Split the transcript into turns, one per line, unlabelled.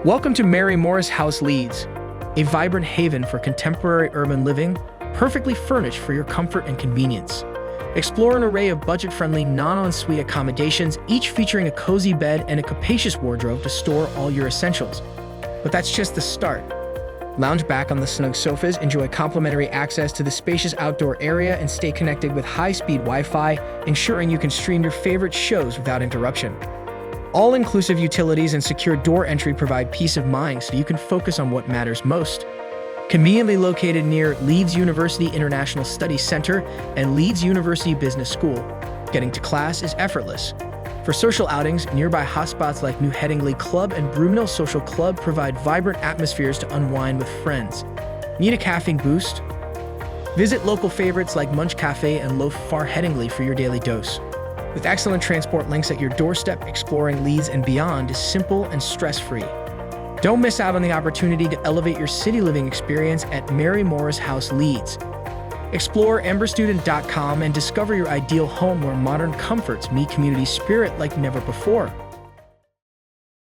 Welcome to Mary Morris House Leeds, a vibrant haven for contemporary urban living, perfectly furnished for your comfort and convenience. Explore an array of budget-friendly non-ensuite accommodations, each featuring a cozy bed and a capacious wardrobe to store all your essentials. But that's just the start. Lounge back on the snug sofas, enjoy complimentary access to the spacious outdoor area, and stay connected with high-speed Wi-Fi, ensuring you can stream your favorite shows without interruption. All-inclusive utilities and secure door entry provide peace of mind so you can focus on what matters most. Conveniently located near Leeds University International Studies Center and Leeds University Business School, getting to class is effortless. For social outings, nearby hotspots like New Headingley Club and Broomhill Social Club provide vibrant atmospheres to unwind with friends. Need a caffeine boost? Visit local favorites like Munch Cafe and Loaf Far Headingley for your daily dose. With excellent transport links at your doorstep, exploring Leeds and beyond is simple and stress-free. Don't miss out on the opportunity to elevate your city living experience at Mary Morris House Leeds. Explore emberstudent.com and discover your ideal home where modern comforts meet community spirit like never before.